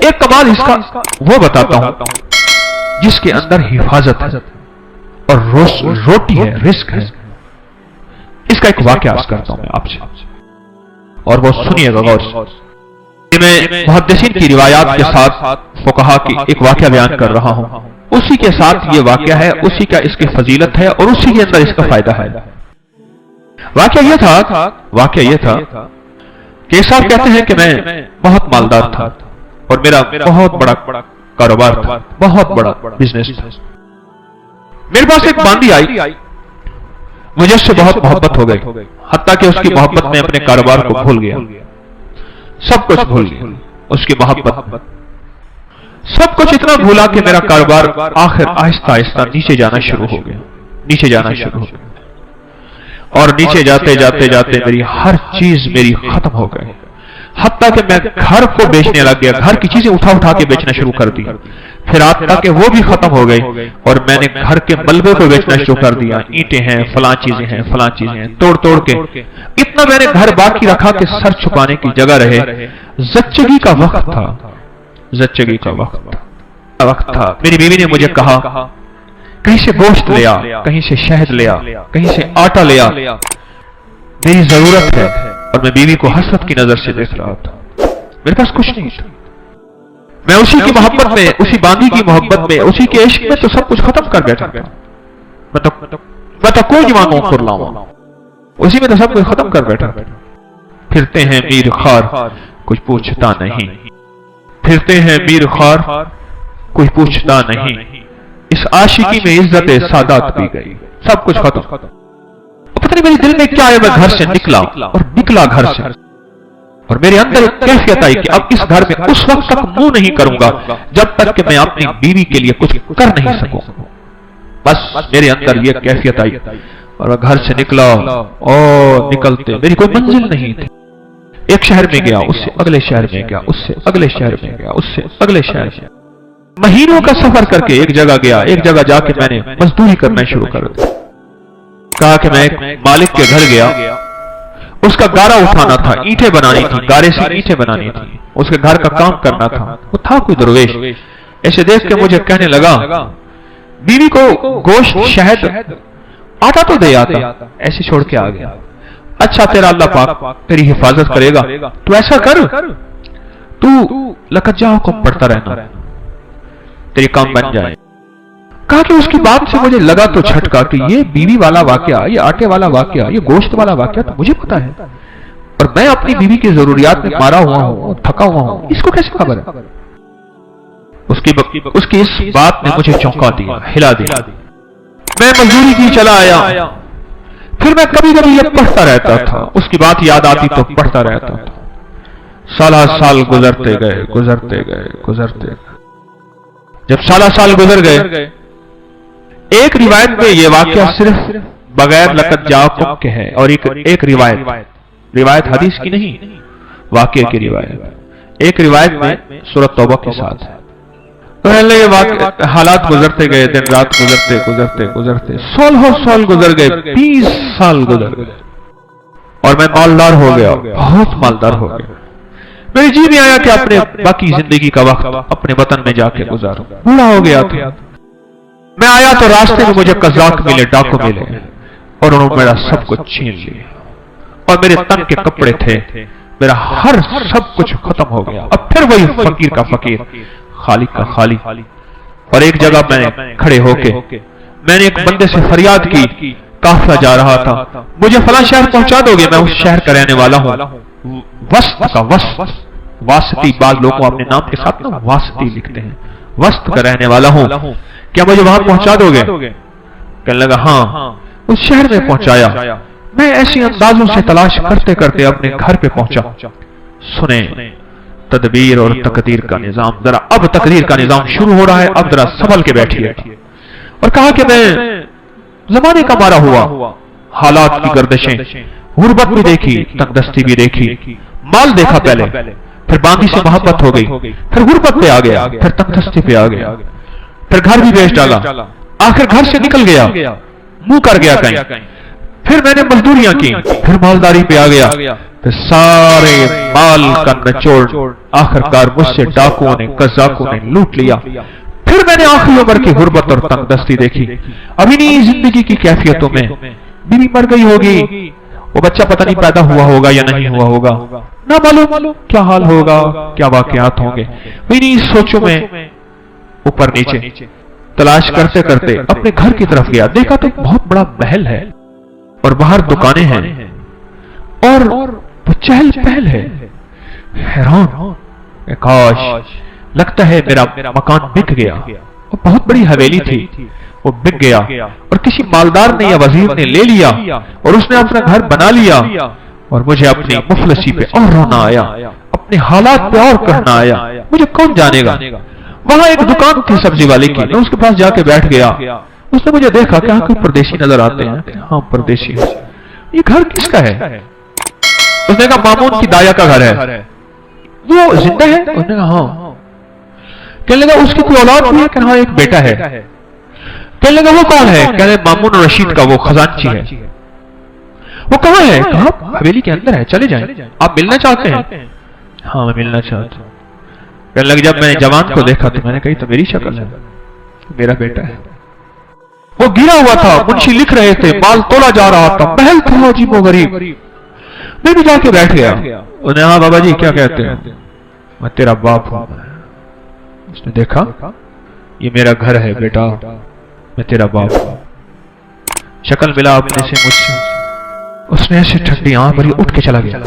ایک کمال اس کا وہ بتاتا ہوں جس کے اندر حفاظت ہے اور روٹی ہے، رزق ہے۔ اس کا ایک واقعہ عرض کرتا ہوں میں آپ سے، اور وہ سنیے گا غور سے۔ میں محدثین کی روایات کے ساتھ فقہا کی ایک واقعہ بیان کر رہا ہوں، اسی کے ساتھ یہ واقعہ ہے، اسی کا اس کی فضیلت ہے اور اسی کے اندر اس کا فائدہ ہے۔ واقعہ یہ تھا کہ صاحب کہتے ہیں کہ میں بہت مالدار تھا اور میرا بہت بڑا کاروبار تھا، بہت بڑا بزنس تھا۔ میرے پاس ایک باندی آئی، مجھے اس سے بہت محبت ہو گئی، حتیٰ کہ اس کی محبت میں اپنے کاروبار کو بھول گیا، سب کچھ بھول گیا اس کی محبت، سب کچھ اتنا بھولا کہ میرا کاروبار آخر آہستہ آہستہ نیچے جانا شروع ہو گیا، اور نیچے جاتے جاتے میری ہر چیز میری ختم ہو گئی، حتیٰ کہ میں گھر کو بیچنے لگ گیا، گھر کی چیزیں اٹھا کے بیچنا شروع کر دی، پھر حتیٰ کہ وہ بھی ختم ہو گئی اور میں نے گھر کے ملبے کو بیچنا شروع کر دیا، اینٹیں ہیں، فلاں چیزیں ہیں، توڑ کے اتنا میں نے گھر باقی رکھا کہ سر چھپانے کی جگہ رہے۔ زچگی کا وقت تھا، میری بیوی نے مجھے کہا کہیں سے گوشت لیا، کہیں سے شہد لیا، کہیں سے آٹا لیا، میری ضرورت ہے، اور میں بیوی کو حسرت کی نظر سے دیکھ رہا تھا، میرے پاس کچھ نہیں تھا۔ میں اسی کی محبت میں، اسی باندی کی محبت میں، اسی کے عشق میں تو سب کچھ ختم کر بیٹھا تھا، میں تو کوئی مانگوں کر لاؤں، اسی میں تو سب کچھ ختم کر بیٹھا۔ پھرتے ہیں میر خار کچھ پوچھتا نہیں، پھرتے ہیں میر خار کوئی پوچھتا نہیں، اس عاشقی میں عزت سادات بھی گئی، سب کچھ ختم۔ پتہ نہیں میرے دل میں کیا ہے، میں گھر سے نکلا گھر سے، اور میرے اندر ایک کیفیت آئی کہ اب اس گھر میں اس وقت تک منہ نہیں کروں گا جب تک کہ میں اپنی بیوی کے لیے کچھ کر نہیں سکوں۔ بس میرے اندر یہ کیفیت آئی اور میں گھر سے نکلا، اور نکلتے میری کوئی منزل نہیں تھی، ایک شہر میں گیا، اس سے اگلے شہر میں گیا، اس سے اگلے شہر میں گیا، اس سے اگلے شہر میں، مہینوں کا سفر کر کے ایک جگہ گیا، ایک جگہ جا کے میں نے مزدوری کرنا شروع کر دی۔ کہا کہ میں ایک مالک کے گھر گیا، اس کا گارا اٹھانا تھا، اینٹیں بنانی تھی، گارے سے اینٹیں بنانی تھی، اس کے گھر کا کام کرنا تھا۔ وہ تھا کوئی درویش، ایسے دیکھ کے مجھے کہنے لگا بیوی کو گوشت، شہد، آٹا تو دے آتا، ایسے چھوڑ کے آ گیا۔ اچھا تیرا اللہ پاک تیری حفاظت کرے گا، تو ایسا کر، تو لقد جاءکم پڑھتا رہنا، تیری کام بن جائے۔ کہا کہ اس کی بات سے مجھے لگا تو جھٹکا کہ یہ بیوی والا واقعہ، یہ آٹے والا واقعہ، یہ گوشت والا واقعہ تو مجھے پتا ہے، اور میں اپنی بیوی کی ضروریات میں مارا ہوا ہوں، تھکا ہوا ہوں، اس کو کیسے خبر ہے؟ اس کی اس بات نے مجھے چونکا دیا، ہلا دیا۔ میں مزدوری کی چلا آیا، پھر میں کبھی کبھی یہ پڑھتا رہتا تھا، اس کی بات یاد آتی تو پڑھتا رہتا تھا۔ سال گزرتے گئے، جب سال گزر گئے، ایک روایت میں یہ واقعہ صرف بغیر لقد جاءکم کے ہے، اور ایک روایت حدیث کی نہیں، واقعے کی روایت، ایک روایت میں سورۃ توبہ کے ساتھ ہے۔ پہلے حالات گزرتے گئے، دن رات گزرتے سال گزر گئے، 20 سال گزر گئے، اور میں مالدار ہو گیا، بہت مالدار ہو گیا۔ میری جی میں آیا کہ اپنے باقی زندگی کا وقت اپنے وطن میں جا کے گزاروں، بوڑھا ہو گیا تھا۔ میں آیا تو راستے میں مجھے قزاق ملے، ڈاکو ملے، اور انہوں نے میرا سب کچھ چھین لیا، اور میرے تن کے کپڑے تھے، میرا ہر سب کچھ ختم ہو گیا۔ اب پھر وہی فقیر کا فقیر، خالق کا خالق۔ اور ایک جگہ میں نے کھڑے ہو کے میں نے ایک بندے سے فریاد کی، قافلہ جا رہا تھا، مجھے فلاں شہر پہنچا دو گے؟ میں اس شہر کا رہنے والا ہوں، وسط کا واسطی، بعض لوگوں اپنے نام کے ساتھ نا واسطی لکھتے ہیں، وسط کا رہنے والا ہوں، کیا مجھے وہاں پہنچا دو گے؟ کہنے لگا ہاں۔ اس شہر میں پہنچایا، میں ایسی اندازوں سے تلاش کرتے اپنے گھر پہ پہنچا۔ سنیں تدبیر اور تقدیر کا نظام، ذرا اب تقدیر کا نظام شروع ہو رہا ہے، اب ذرا سنبھل کے بیٹھیے۔ اور کہا کہ میں زمانے کا مارا ہوا، حالات کی گردشیں، غربت بھی دیکھی، تنگ دستی بھی دیکھی، مال دیکھا پہلے، پھر باندی سے محبت ہو گئی، پھر غربت پہ آ گیا، پھر تنگ دستی پہ آ گیا، پھر گھر بھی بیچ ڈالا، آخر گھر سے نکل گیا، منہ کر گیا کہیں، پھر میں نے مزدوریاں کی، پھر مالداری پہ آ گیا، تو سارے مال کا نچوڑ آخرکار مجھ سے ڈاکوؤں نے قزاقوں نے لوٹ لیا۔ پھر میں نے آخری عمر کی غربت اور تنگ دستی دیکھی۔ ابھی نہیں زندگی کی کیفیتوں میں بیوی مر گئی ہوگی، وہ بچہ پتہ نہیں پیدا ہوا ہوگا یا نہیں ہوا ہوگا، نہ معلوم کیا حال ہوگا، کیا واقعات ہوں گے۔ انہی سوچوں میں اوپر نیچے تلاش کرتے کرتے اپنے گھر کی طرف گیا، دیکھا تو بہت بڑا محل ہے اور باہر دکانیں ہیں اور وہ چہل پہل ہے۔ حیران، کاش لگتا ہے میرا مکان بک گیا۔ وہ بہت بڑی حویلی تھی، وہ بک گیا اور کسی مالدار نے یا وزیر نے لے لیا اور اس نے اپنا گھر بنا لیا، اور مجھے اپنی مفلسی پہ اور رونا آیا، اپنے حالات پہ اور کہنا آیا۔ مجھے کون جانے گا؟ وہاں ایک دکان تھی سبزی والی کی، میں اس کے پاس جا کے بیٹھ گیا۔ اس نے مجھے دیکھا کہ کوئی پردیسی نظر آتے ہیں۔ ہاں پردیسی، یہ گھر کس کا ہے؟ اس نے کہا مامون کی دایا کا گھر ہے۔ وہ زندہ ہے؟ اس نے کہا ہاں۔ کہنے لگا اس کی کوئی اولاد بھی ہے؟ کہ ہاں ایک بیٹا ہے۔ کہنے لگا وہ کون ہے؟ کہنے لگا مامون رشید کا وہ خزانچی ہے۔ وہ کہاں ہے؟ کہا حویلی کے اندر ہے، چلے جائیں۔ آپ ملنا چاہتے ہیں؟ ہاں میں ملنا چاہتا ہوں۔ کہنے لگا جب میں نے جوان کو دیکھا تو میں نے کہی تو میری شکل ہے، میرا بیٹا ہے۔ وہ گرا ہوا تھا، منشی لکھ رہے تھے، مال تولا جا رہا تھا، محل تھا عجیب و غریب۔ میں بھی جا کے بیٹھ گیا۔ انہیں ہاں بابا جی کیا کہتے ہیں؟ میں تیرا باپ ہوں۔ اس نے دیکھا یہ میرا گھر ہے بیٹا، میں تیرا باپ ہوں۔ شکل ملا اپنے سے مجھ سے، اس نے ایسے ٹھنڈی آنکھ بھری اٹھ کے چلا گیا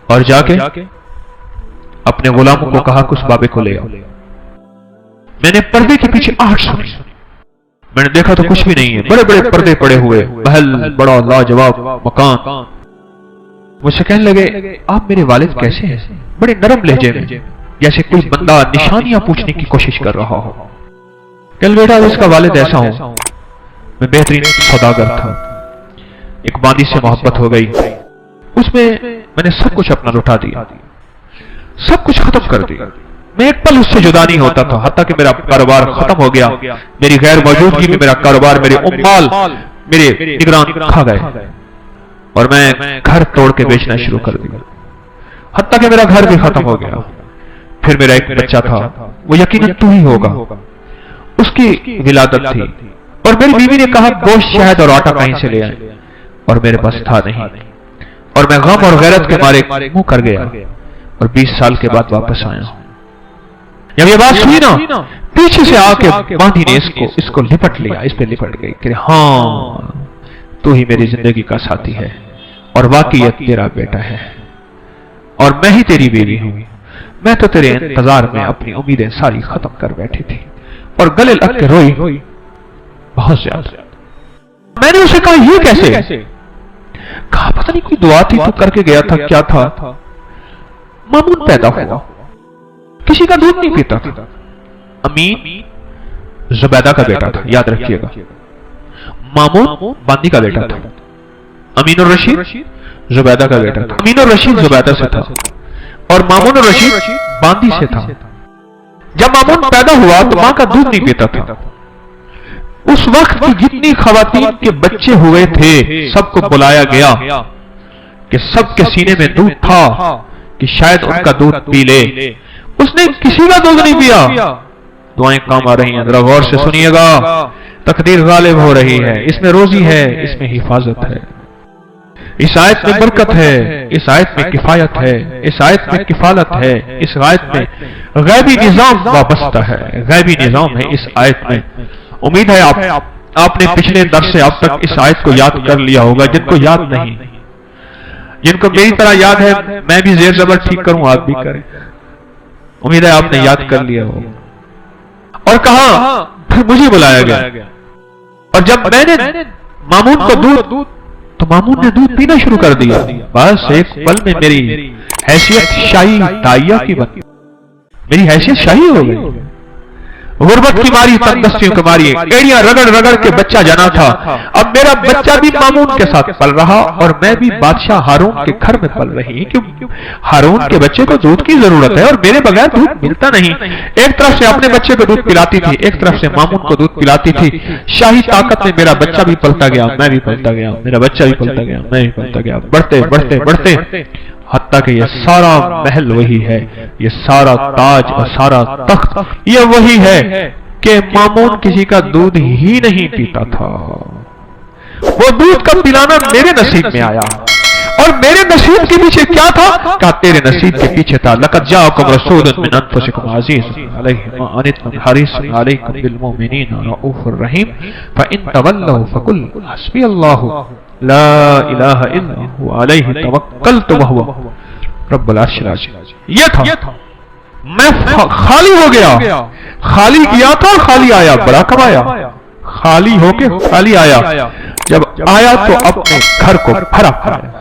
اور جا کے اپنے غلاموں کو کہا کہ اس بابے کو لے آؤ۔ میں نے پردے کے پیچھے آہٹ سنی، میں نے دیکھا تو کچھ بھی نہیں ہے، بڑے بڑے پردے پڑے ہوئے، محل بڑا لاجواب مکان۔ مجھ سے کہنے لگے آپ میرے والد کیسے ہیں؟ بڑے نرم لہجے میں، جیسے کوئی بندہ نشانیاں پوچھنے کی کوشش کر رہا ہو۔ کہنے بیٹا اس کا والد ایسا ہوں، میں بہترین سوداگر تھا، ایک باندی سے محبت ہو گئی، اس میں میں نے سب کچھ اپنا لٹا دیا، سب کچھ ختم کر دیا۔ میں ایک پل اس سے جدا نہیں ہوتا تھا، حتیٰ کہ میرا کاروبار ختم ہو گیا، میری غیر موجودگی میں میرا کاروبار، میرے عمال میرے نگران کھا گئے اور میں گھر توڑ کے بیچنا شروع کر دیا، حتیٰ کہ میرا گھر بھی ختم ہو گیا۔ پھر میرا ایک بچہ تھا، وہ یقیناً تو ہی ہوگا، اس کی ولادت تھی اور میری بیوی نے کہا گوشت شہد اور آٹا کہیں سے لے آئے، اور میرے پاس تھا نہیں، اور میں غم اور غیرت کے مارے منہ کر گیا اور 20 سال کے بعد واپس آیا۔ جب یہ بات سنی نا، پیچھے سے آ کے باندھی نے اس کو لپٹ لیا، اس پہ لپٹ گئی کہ ہاں تو ہی میری زندگی کا ساتھی ہے اور واقعیت تیرا بیٹا ہے اور میں ہی تیری بیوی ہوں۔ میں تو تیرے انتظار میں اپنی امیدیں ساری ختم کر بیٹھی تھی اور گلے لگ کے روئی بہت زیادہ۔ میں نے اسے کہا یہ کیسے؟ کہا پتہ نہیں کوئی دعا تھی تو کر کے گیا تھا، کیا تھا؟ مامون پیدا ہوا، کسی کا دودھ نہیں پیتا تھا، امین زبیدہ کا بیٹا تھا، یاد رکھیے گا، مامون باندی کا بیٹا تھا، امین الرشید زبیدہ کا بیٹا تھا، امین الرشید زبیدہ سے تھا اور مامون الرشید باندی سے تھا۔ جب مامون پیدا ہوا تو ماں کا دودھ نہیں پیتا تھا۔ اس وقت کی جتنی خواتین کے بچے ہوئے تھے سب کو بلایا گیا کہ سب کے سینے میں دودھ تھا کہ شاید ان کا دودھ پی لے، اس نے کسی کا دودھ نہیں پیا۔ دعائیں کام آ رہی ہیں، ذرا غور سے سنیے گا، تقدیر غالب ہو رہی ہے، اس میں روزی ہے، اس میں حفاظت ہے، اس آیت میں برکت ہے، اس آیت میں کفایت ہے، اس آیت میں کفالت ہے، اس آیت میں غیبی نظام وابستہ ہے، غیبی نظام ہے اس آیت میں۔ امید ہے آپ نے پچھلے درس سے اب تک اس آیت کو یاد کر لیا ہوگا، جن کو یاد نہیں، جن کو میری طرح یاد ہے میں بھی زیر زبر ٹھیک کروں، آپ بھی کریں، امید ہے آپ نے یاد کر لیا ہوگا۔ اور کہا پھر مجھے بلایا گیا اور جب میں نے مامون کو دودھ تو مامون نے دودھ پینا شروع کر دیا، بس ایک پل میں میری حیثیت شاہی دائیا کی بن، میری حیثیت شاہی ہو گئی، غربت کی ماری، تنگستیوں کی ماری، ایڑیاں رگڑ رگڑ کے بچہ جانا تھا۔ اب میرا بچہ بھی مامون کے ساتھ پل رہا اور میں بھی بادشاہ ہارون کے گھر میں پل رہی، کیوں ہارون کے بچے کو دودھ کی ضرورت ہے اور میرے بغیر دودھ ملتا نہیں۔ ایک طرف سے اپنے بچے کو دودھ پلاتی تھی، ایک طرف سے مامون کو دودھ پلاتی تھی۔ شاہی طاقت میں میرا بچہ بھی پلتا گیا، میں بھی پلتا گیا، میرا بچہ بھی پلتا گیا، میں بھی پلتا گیا، بڑھتے بڑھتے بڑھتے حتیٰ کہ یہ سارا محل وہی ہے، یہ سارا تاج اور سارا تخت یہ وہی ہے کہ مامون کسی کا دودھ ہی نہیں پیتا تھا۔ وہ دودھ کا پلانا میرے نصیب میں آیا، اور میرے نصیب کے پیچھے کیا تھا؟ کہا تیرے نصیب کے پیچھے تھا لقد جاءکم رسول من انفسکم عزیز علیہ ما عنتم حریص علیکم بالمؤمنین رؤوف الرحیم فإن تولوا فقل حسبی اللہ لا الہ الا هو علیہ توکلت وہو رب العرش العظیم۔ یہ تھا، میں خالی ہو گیا، خالی گیا تھا خالی آیا، بڑا کمایا، خالی ہو کے خالی آیا، جب آیا تو اپنے گھر کو بھرا پایا۔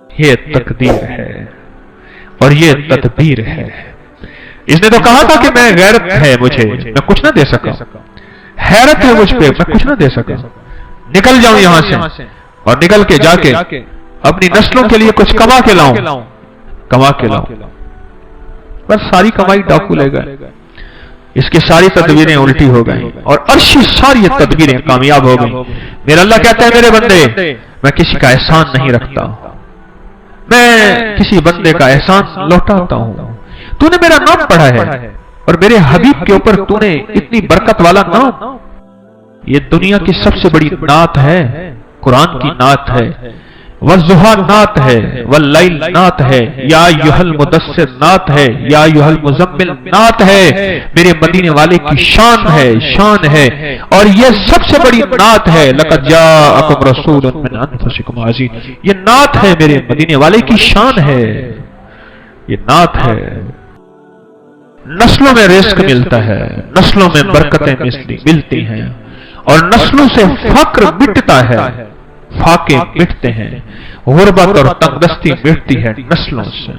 یہ تقدیر ہے اور یہ تدبیر ہے۔ اس نے تو کہا تھا کہ میں غیرت ہے مجھے، میں کچھ نہ دے سکا، حیرت ہے مجھ پہ، میں کچھ نہ دے سکا، نکل جاؤں یہاں سے اور نکل کے جا کے اپنی نسلوں کے لیے کچھ کما کے لاؤں، بس ساری کمائی ڈاکو لے گئے، اس کی ساری تدبیریں الٹی ہو گئیں اور عرشی ساری تدبیریں کامیاب ہو گئیں۔ میرا اللہ کہتا ہے میرے بندے میں کسی کا احسان نہیں رکھتا، میں کسی بندے کا احسان لوٹاتا ہوں۔ تو نے میرا نام پڑھا ہے اور میرے حبیب کے اوپر تو نے اتنی برکت والا نام، یہ دنیا کی سب سے بڑی نعت ہے، قرآن کی نعت ہے، والضحیٰ نعت ہے، واللیل نعت ہے، یا ایھا المدثر نعت ہے، یا ایھا المزمل نعت ہے، میرے مدینے والے کی شان ہے اور یہ سب سے بڑی نعت ہے لقد جاءکم رسول من انفسکم عزیز۔ یہ نعت ہے میرے مدینے والے کی شان ہے، یہ نعت ہے۔ نسلوں میں رزق ملتا ہے، نسلوں میں برکتیں ملتی ہیں اور نسلوں سے فقر مٹتا ہے، فاقے مٹتے ہیں، غربت اور تنگدستی مٹتی ہے نسلوں سے۔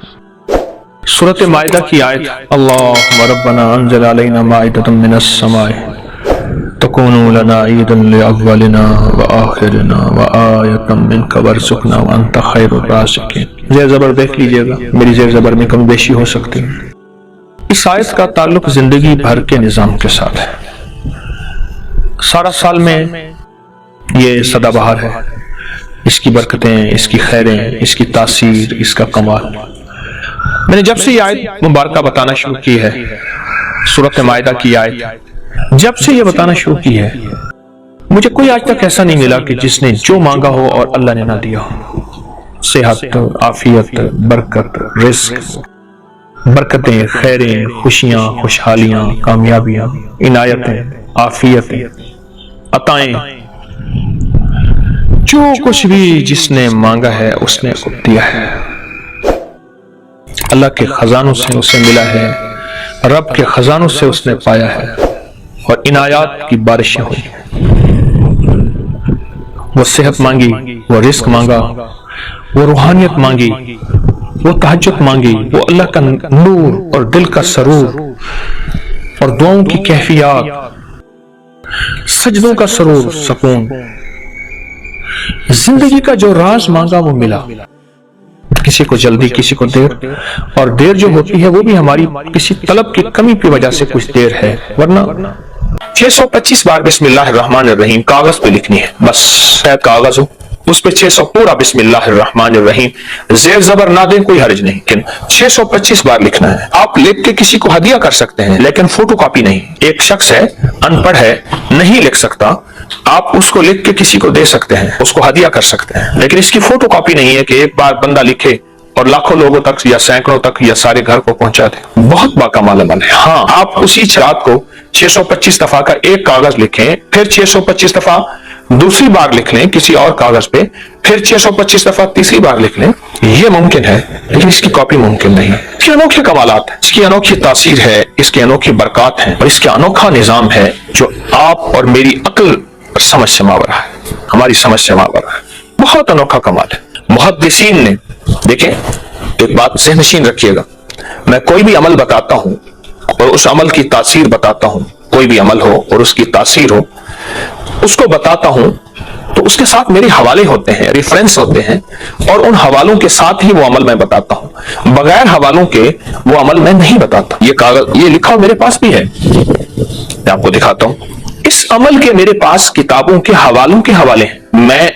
سورۃ مائدہ کی آیت اللہم ربنا انزل علینا مائدۃ من السماء تکون لنا عیدا لاولنا وآخرنا وآیۃ منک وارزقنا وانت خیر الرازقین۔ زیر زبر دیکھ لیجئے گا، میری زیر زبر میں کم بیشی ہو سکتی ہے۔ اس آیت کا تعلق زندگی بھر کے نظام کے ساتھ ہے۔ سارا سال میں یہ سدا بہار ہے، اس کی برکتیں، اس کی خیریں، اس کی تاثیر، اس کا کمال۔ میں نے جب سے یہ آیت مبارکہ بتانا شروع کی ہے، سورۃ مائدہ کی آیت جب سے یہ بتانا شروع کی ہے، مجھے کوئی آج تک ایسا نہیں ملا کہ جس نے جو مانگا ہو اور اللہ نے نہ دیا ہو۔ صحت، عافیت، برکت، رزق، برکتیں، خیریں، خوشیاں، خوشحالیاں، کامیابیاں، عنایتیں، عافیتیں، عطائیں، جو کچھ بھی جس نے مانگا ہے اس نے دیا ہے۔ اللہ کے خزانوں سے اسے ملا ہے، رب کے خزانوں سے اس نے پایا ہے اور عنایات کی بارشیں ہوئی۔ وہ صحت مانگی، وہ رزق مانگا، وہ روحانیت مانگی، وہ تہجد مانگی، وہ اللہ کا نور اور دل کا سرور اور دعاؤں کی کیفیات، سجدوں کا سرور، سکون، زندگی کا جو راز مانگا وہ ملا۔ کسی کو جلدی، کسی کو دیر، اور دیر جو ہوتی ہے وہ بھی ہماری کسی طلب کی کمی کی وجہ سے کچھ دیر ہے، ورنہ 625 بار بسم اللہ الرحمن الرحیم کاغذ پہ لکھنی ہے، بس شاید کاغذ ہو اس پہ 600 پورا بسم اللہ الرحمن الرحیم زیر زبر نہ دیں کوئی حرج نہیں، لیکن 625 بار لکھنا ہے۔ آپ لکھ کے کسی کو ہدیہ کر سکتے ہیں لیکن فوٹو کاپی نہیں۔ ایک شخص ہے، ان پڑھ ہے، نہیں لکھ سکتا، آپ اس کو لکھ کے کسی کو دے سکتے ہیں، اس کو ہدیہ کر سکتے ہیں، لیکن اس کی فوٹو کاپی نہیں ہے کہ ایک بار بندہ لکھے اور لاکھوں لوگوں تک یا سینکڑوں تک یا سارے گھر کو پہنچا دے۔ بہت باکمال عمل ہے۔ ہاں، آپ اسی رات کو 625 دفعہ کا ایک کاغذ لکھیں، پھر 625 دفعہ دوسری بار لکھ لیں کسی اور کاغذ پہ، پھر 625 دفعہ تیسری بار لکھ لیں، یہ ممکن ہے، لیکن اس کی کاپی ممکن نہیں۔ اس کے انوکھے کمالات ہیں، اس کی انوکھی تاثیر ہے، اس کے انوکھی برکات ہیں اور اس کا انوکھا نظام ہے جو آپ اور میری عقل اور سمجھ سے ماورا ہے، ہماری سمجھ سے ماورا ہے۔ بہت انوکھا کمال ہے۔ محدثین نے، دیکھیں ایک بات ذہن نشین رکھیے گا، میں کوئی بھی عمل بتاتا ہوں، اور उस अमल की तासीर बताता हूं, कोई भी अमल हो और उसकी तासीर हो, उसको बताता हूं, तो उसके साथ मेरे हवाले होते हैं, रेफरेंस होते हैं, और उन हवालों के साथ ही वो अमल मैं बताता हूं। बगैर हवालों के वो अमल मैं नहीं बताता। ये कागज, ये लिखा मेरे पास भी है, मैं आपको दिखाता हूं। इस अमल के मेरे पास किताबों के हवालों के हवाले हैं। मैं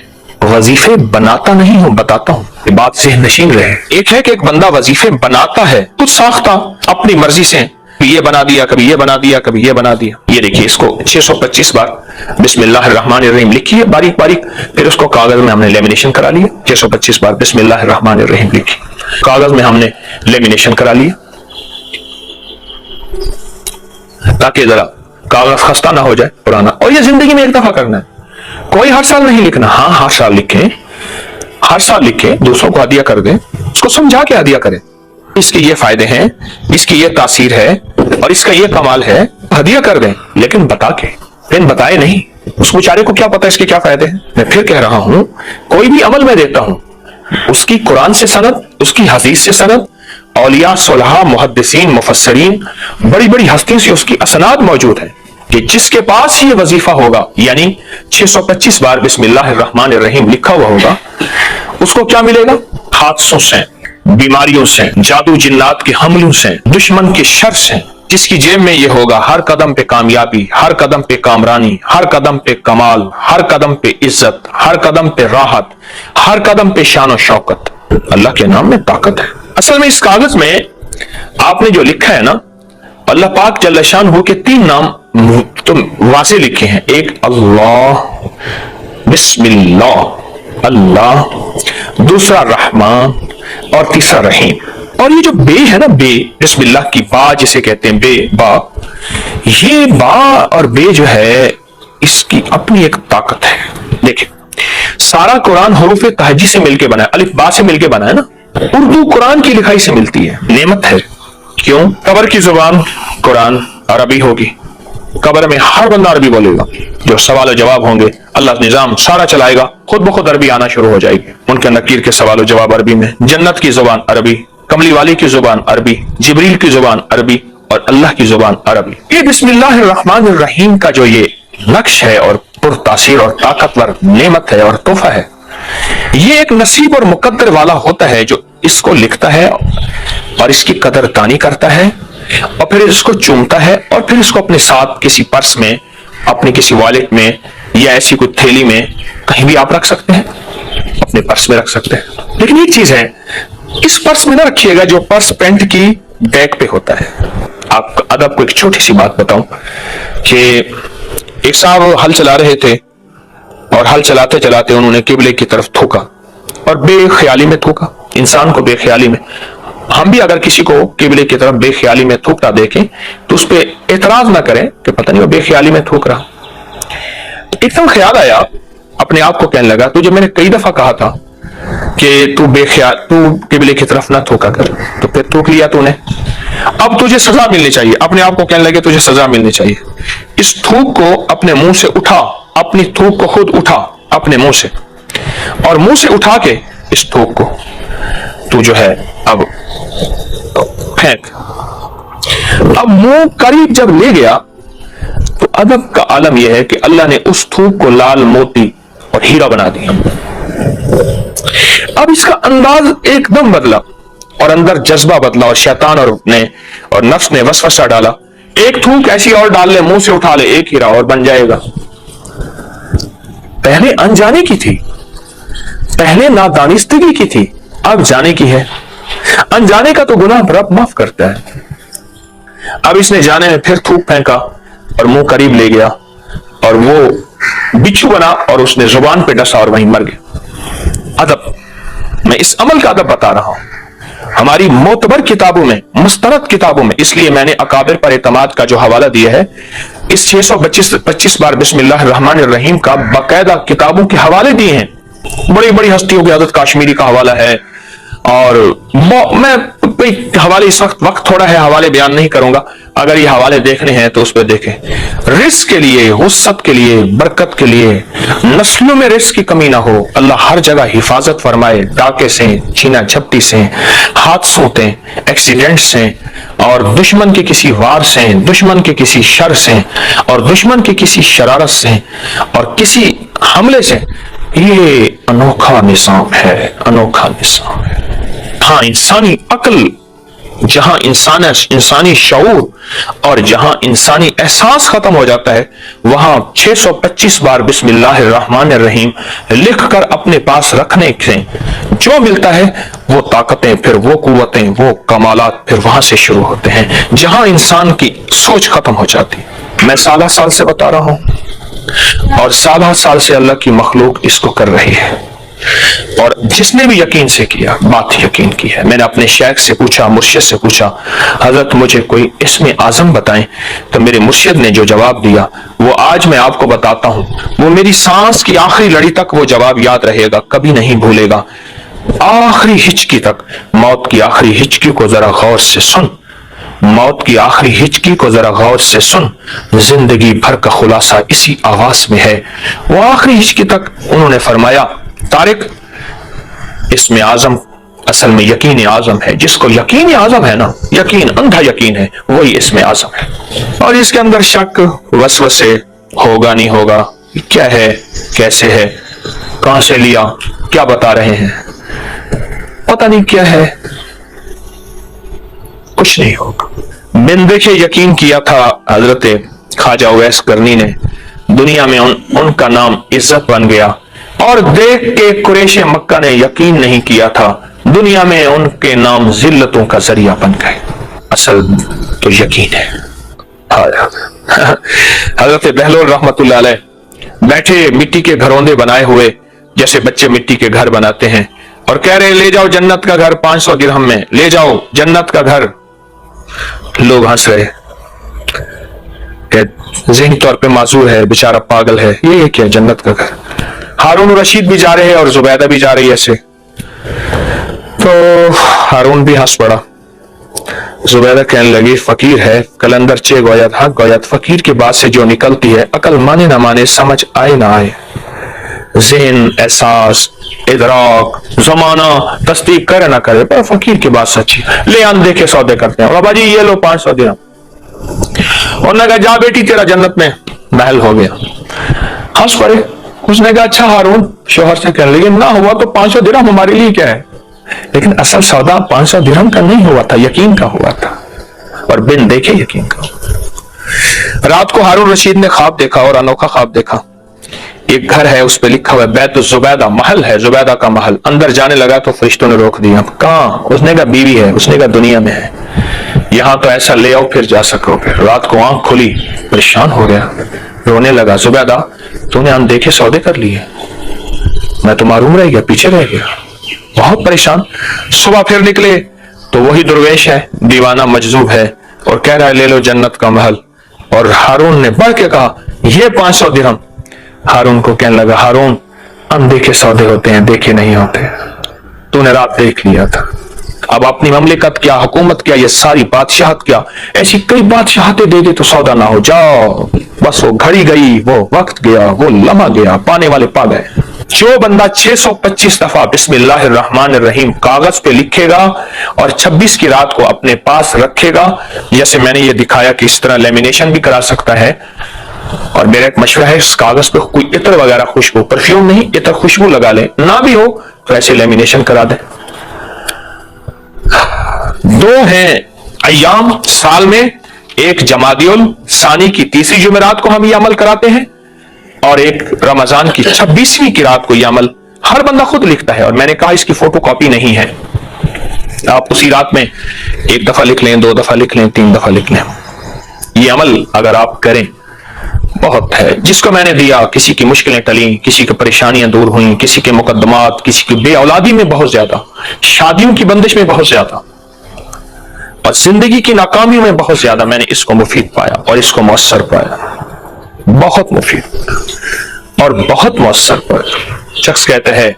वजीफे बनाता नहीं हूं, बताता हूं। ये बात ज़हन नशीन रहे। एक है कि एक बंदा वजीफे बनाता है कुछ साख्ता अपनी मर्जी से, ये बना दिया, कभी ये बना दिया, कभी ये बना दिया। ये देखिए, इसको 625 बार बिस्मिल्लाहिर्रहमानिर्रहीम लिखी है बारीक बारीक, फिर उसको कागज में हमने लेमिनेशन करा लिया। 625 बार बिस्मिल्लाहिर्रहमानिर्रहीम लिखी, कागज में हमने लेमिनेशन करा लिया, ताकि जरा कागज खस्ता ना हो जाए पुराना। और ये जिंदगी में एक दफा करना है, कोई हर साल नहीं लिखना। हाँ, हर साल लिखे, हर साल लिखे, दूसरों को हदिया कर दें, उसको समझा के हदिया करें, इसके ये फायदे हैं, इसकी ये तासीर है और इसका ये कमाल है, हदिया कर दें, लेकिन बता के। फिर बताए नहीं, उस बेचारे को क्या पता इसके क्या फायदे हैं। मैं फिर कह रहा हूं, कोई भी अमल मैं देता हूं, उसकी कुरान से सनद, उसकी हदीस से सनद, औलिया, सुलहा, मुहद्दिसीन, मुफस्सरीन, बड़ी बड़ी हस्तियों से उसकी असनाद मौजूद है कि जिसके पास ये वजीफा होगा, यानी 625 बार बिस्मिल्लाहिर्रहमानिर्रहीम लिखा हुआ होगा, उसको क्या मिलेगा? हादसों से, बीमारियों से, जादू जिन्नात के हमलों से, दुश्मन के शर से। जिसकी जेब में ये होगा, हर कदम पे कामयाबी, हर कदम पे कामरानी, हर कदम पे कमाल, हर कदम पे इज्जत, हर कदम पे राहत, हर कदम पे शान और शौकत। अल्लाह के नाम में ताकत है। असल में इस कागज में आपने जो लिखा है ना, अल्लाह पाक जल्ल शानहू के 3 नाम तो वाज़ेह लिखे हैं। एक अल्लाह, बिस्मिल्लाह, अल्लाह, दूसरा रहमान और तीसरा रहीम। और ये जो बे है ना, बे, बिस्मिल्लाह की बा जिसे कहते हैं, बे, बा, ये बा और बे जो है, इसकी अपनी एक ताकत है। देखिए, सारा कुरान हुरूफ तहजी से मिलके बना है, अलिफ बा से मिलके बना है ना। उर्दू कुरान की लिखाई से मिलती है, नेमत है। क्यों? कब्र की जुबान कुरान अरबी होगी, कब्र में हर बंदा अरबी बोलेगा, जो सवाल जवाब होंगे अल्लाह निजाम सारा चलाएगा, खुद ब खुद अरबी आना शुरू हो जाएगी। उनके नकीर के सवाल जवाब अरबी में, जन्नत की जुबान अरबी, कमली वाली की जुबान अरबी, जिब्रील की जुबान अरबी और अल्लाह की जुबान अरबी। ये बिस्मिल्लाहिर्रहमानिर्रहीम का जो ये नक्श है और पुरतासीर और ताकतवर नेमत है और तोहफा है, ये एक नसीब और मुकद्दर वाला होता है जो इसको लिखता है और इसकी कदरदानी करता है और फिर इसको चूमता है और फिर इसको अपने साथ किसी पर्स में, अपने किसी वॉलेट में या ऐसी कोई थैली में कहीं भी आप रख सकते हैं, अपने पर्स में रख सकते हैं। लेकिन एक चीज है, इस पर्स में ना रखिएगा जो पर्स पेंट की बैग पे होता है। आप अदब को एक छोटी सी बात बताऊं कि एक साहब हल चला रहे थे और हल चलाते चलाते उन्होंने किबले की तरफ थूका और बेख्याली में थूका, इंसान को बेख्याली में। हम भी अगर किसी को किबले की तरफ बेख्याली में थूकता देखें तो उस पर एतराज ना करें कि पता नहीं वो बेख्याली में थूक रहा। एकदम ख्याल आया, अपने आप को कहने लगा, तुझे मैंने कई दफा कहा था कि तू बेख्याल, तू किबले की तरफ ना थूका कर, तो फिर थूक लिया तूने, अब तुझे सजा मिलनी चाहिए। अपने आप को कहने लगे तुझे सजा मिलनी चाहिए। इस थूक को अपने मुंह से उठा, अपनी थूक को खुद उठा अपने मुंह से, और मुंह से उठा के इस थूक को तू जो है अब फेंक। अब मुंह करीब जब ले गया तो अदब का आलम यह है कि अल्लाह ने उस थूक को लाल मोती और हीरा बना दिया। अब इसका अंदाज एकदम बदला और अंदर जज्बा बदला और शैतान और नफ्स ने वसवसा डाला, एक थूक ऐसी और डाल ले, मुंह से उठा ले, एक हीरा और बन जाएगा। पहले अनजाने की थी, पहले नादानिस्तगी की थी, अब जाने की है। अनजाने का तो गुनाह रब माफ करता है। अब इसने जाने में फिर थूक फेंका और मुंह करीब ले गया और वो बिच्छू बना और उसने जुबान पे डसा और वहीं मर गया। अदब, मैं इस अमल का अदब बता रहा हूं हमारी मोतबर किताबों में, मुस्तरद किताबों में, इसलिए मैंने अकाबिर पर एतमाद का जो हवाला दिया है, इस 625 बार बिस्मिल्लाहिर्रहमानिर्रहीम का बाकायदा किताबों के हवाले दिए हैं। बड़ी बड़ी हस्तियों की हज़रत काश्मीरी का हवाला है और मैं हवाले, इस वक्त थोड़ा है, हवाले बयान नहीं करूंगा, اگر یہ حوالے دیکھنے ہیں تو اس پہ دیکھیں. رزق کے لیے، وسعت کے لیے، برکت کے لیے، نسلوں میں رزق کی کمی نہ ہو، اللہ ہر جگہ حفاظت فرمائے، ڈاکے سے، چھینا جھپٹی سے، حادثوں سے، ایکسیڈنٹ سے، اور دشمن کے کسی وار سے، دشمن کے کسی شر سے، اور دشمن کے کسی شرارت سے، اور کسی حملے سے. یہ انوکھا نظام ہے، انوکھا نظام ہے. ہاں، انسانی عقل، جہاں انسانی شعور اور جہاں انسانی احساس ختم ہو جاتا ہے، وہاں 625 بار بسم اللہ الرحمن الرحیم لکھ کر اپنے پاس رکھنے سے جو ملتا ہے وہ طاقتیں، پھر وہ قوتیں، وہ کمالات پھر وہاں سے شروع ہوتے ہیں جہاں انسان کی سوچ ختم ہو جاتی. میں سالہ سال سے بتا رہا ہوں اور سالہ سال سے اللہ کی مخلوق اس کو کر رہی ہے، اور جس نے بھی یقین سے کیا، بات یقین کی ہے. میں نے اپنے شیخ سے پوچھا، مرشد سے پوچھا، حضرت مجھے کوئی اسم اعظم بتائیں، تو میرے مرشد نے جو جواب دیا وہ آج میں آپ کو بتاتا ہوں. وہ میری سانس کی آخری لڑی تک وہ جواب یاد رہے گا، کبھی نہیں بھولے گا. آخری ہچکی تک، موت کی آخری ہچکی کو ذرا غور سے سن، موت کی آخری ہچکی کو ذرا غور سے سن، زندگی بھر کا خلاصہ اسی آواز میں ہے. وہ آخری ہچکی تک انہوں نے فرمایا، طارق، اسم اعظم اصل میں یقین اعظم ہے. جس کو یقین اعظم ہے نا، یقین، اندھا یقین ہے، وہی اسم اعظم ہے. اور اس کے اندر شک، وسوسے، ہوگا نہیں ہوگا، کیا ہے، کیسے ہے، کہاں سے لیا، کیا بتا رہے ہیں، پتہ نہیں کیا ہے، کچھ نہیں ہوگا. بن دیکھے یقین کیا تھا حضرت خواجہ اویس کرنی نے. دنیا میں ان کا نام عزت بن گیا، اور دیکھ کے قریش مکہ نے یقین نہیں کیا تھا، دنیا میں ان کے نام ذلتوں کا ذریعہ بن گئے. اصل تو یقین ہے. حضرت بہلول رحمت اللہ علیہ بیٹھے مٹی کے گھروندے بنائے ہوئے، جیسے بچے مٹی کے گھر بناتے ہیں، اور کہہ رہے لے جاؤ جنت کا گھر 500 درہم میں، لے جاؤ جنت کا گھر. لوگ ہنس رہے کہ ذہنی طور پہ معذور ہے، بیچارہ پاگل ہے، یہ کیا جنت کا گھر. ہارون رشید بھی جا رہے ہیں اور زبیدہ بھی جا رہی ہے ایسے. تو ہارون بھی ہنس پڑا. زبیدہ کہنے لگی فقیر ہے، کلندر چے گویت حق گویت، فقیر کے بعد سے جو نکلتی ہے عقل مانے نہ مانے، سمجھ آئے نہ آئے، ذہن، احساس، ادراک، زمانہ تصدیق کرے نہ کرے، پر فقیر کے بعد سچی. لے اندھے کے سودے کرتے ہیں. بابا جی یہ لو 500 درہم. انہوں نے کہا جا بیٹی تیرا جنت میں محل ہو گیا. ہنس پڑے. اس نے کہا اچھا ہارون، شوہر سے کہنے لگے نہ ہوا تو 500 درہم ہمارے لیے کیا ہے. لیکن اصل سودا 500 درہم کا نہیں ہوا تھا، یقین کا ہوا تھا، اور بن دیکھے یقین کا. رات کو ہارون رشید نے خواب دیکھا، اور انوکھا خواب دیکھا. ایک گھر ہے، اس پہ لکھا ہوا ہے بیت الزبیدہ، محل ہے زبیدہ کا محل. اندر جانے لگا تو فرشتوں نے روک دیا. کہاں؟ اس نے کہا بیوی ہے. اس نے کہا دنیا میں ہے، یہاں تو ایسا لے آؤ پھر جا سکو. پھر رات کو آنکھ کھلی، پریشان ہو گیا، رونے لگا. زبیدہ تو نے اندیکھے سودے کر لیے، میں تو معروم رہ گیا، پیچھے رہ گیا، بہت پریشان. صبح پھر نکلے تو وہی درویش ہے، دیوانہ مجذوب ہے، اور کہہ رہا ہے لے لو جنت کا محل. اور ہارون نے بڑھ کے کہا یہ 500 درہم. ہارون کو کہنے لگا ہارون، اندیکھے سودے ہوتے ہیں، دیکھے نہیں ہوتے. تو نے رات دیکھ لیا تھا، اب اپنی مملکت کیا، حکومت کیا، یہ ساری بادشاہت کیا، ایسی کئی بادشاہتیں دے دے تو سودا نہ ہو. جاؤ بس، وہ گھڑی گئی، وہ وقت گیا، وہ لمحہ گیا، پانے والے پا گئے. جو بندہ 625 دفعہ بسم اللہ الرحمن الرحیم کاغذ پہ لکھے گا اور 26 کی رات کو اپنے پاس رکھے گا، جیسے میں نے یہ دکھایا کہ اس طرح لیمینیشن بھی کرا سکتا ہے. اور میرا ایک مشورہ ہے، اس کاغذ پہ کوئی عطر وغیرہ خوشبو، پرفیوم نہیں، عطر خوشبو لگا لے، نہ بھی ہو تو ایسے لیمینیشن کرا دیں. 2 ہیں ایام سال میں، ایک جمادی الثانی کی 3 جمعرات کو ہم یہ عمل کراتے ہیں، اور ایک رمضان کی 26ویں کی رات کو یہ عمل ہر بندہ خود لکھتا ہے. اور میں نے کہا اس کی فوٹو کاپی نہیں ہے، آپ اسی رات میں 1 دفعہ لکھ لیں، 2 دفعہ لکھ لیں، 3 دفعہ لکھ لیں. یہ عمل اگر آپ کریں بہت ہے. جس کو میں نے دیا، کسی کی مشکلیں ٹلیں، کسی کی پریشانیاں دور ہوئیں، کسی کے مقدمات، کسی کی بے اولادی میں بہت زیادہ، شادیوں کی بندش میں بہت زیادہ، اور زندگی کی ناکامیوں میں بہت زیادہ میں نے اس کو مفید پایا اور اس کو مؤثر پایا. بہت مفید اور بہت مؤثر پایا. شخص کہتا ہے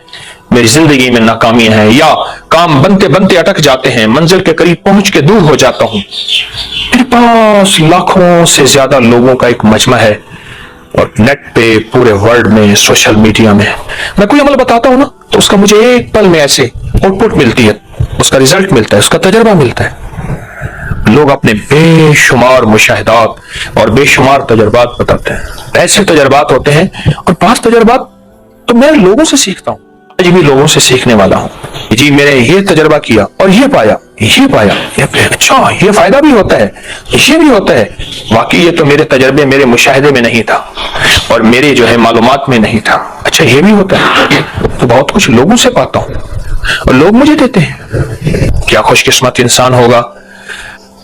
मेरी जिंदगी में नाकामियां हैं, या काम बनते बनते अटक जाते हैं, मंजिल के करीब पहुंच के दूर हो जाता हूं। मेरे पास लाखों से ज्यादा लोगों का एक मजमा है, और नेट पे, पूरे वर्ल्ड में, सोशल मीडिया में मैं कोई अमल बताता हूं ना, तो उसका मुझे एक पल में ऐसे आउटपुट मिलती है, उसका रिजल्ट मिलता है, उसका तजर्बा मिलता है। लोग अपने बेशुमार मुशाहिदात और बेशुमार तजर्बात बताते हैं। ऐसे तजर्बात होते हैं, और 5 तजर्बात तो मैं लोगों से सीखता हूं, आज भी लोगों से सीखने वाला हूं। जी मैंने ये तजर्बा किया और ये पाया, अच्छा ये फायदा भी होता है, ये भी होता है। वाकई ये तो मेरे तजर्बे, मेरे मुशाहिदे में नहीं था, और मेरे जो है मालूमात में नहीं था। अच्छा ये भी होता है। तो बहुत कुछ लोगों से पाता हूं, और लोग मुझे देते हैं। क्या खुशकिस्मत इंसान होगा,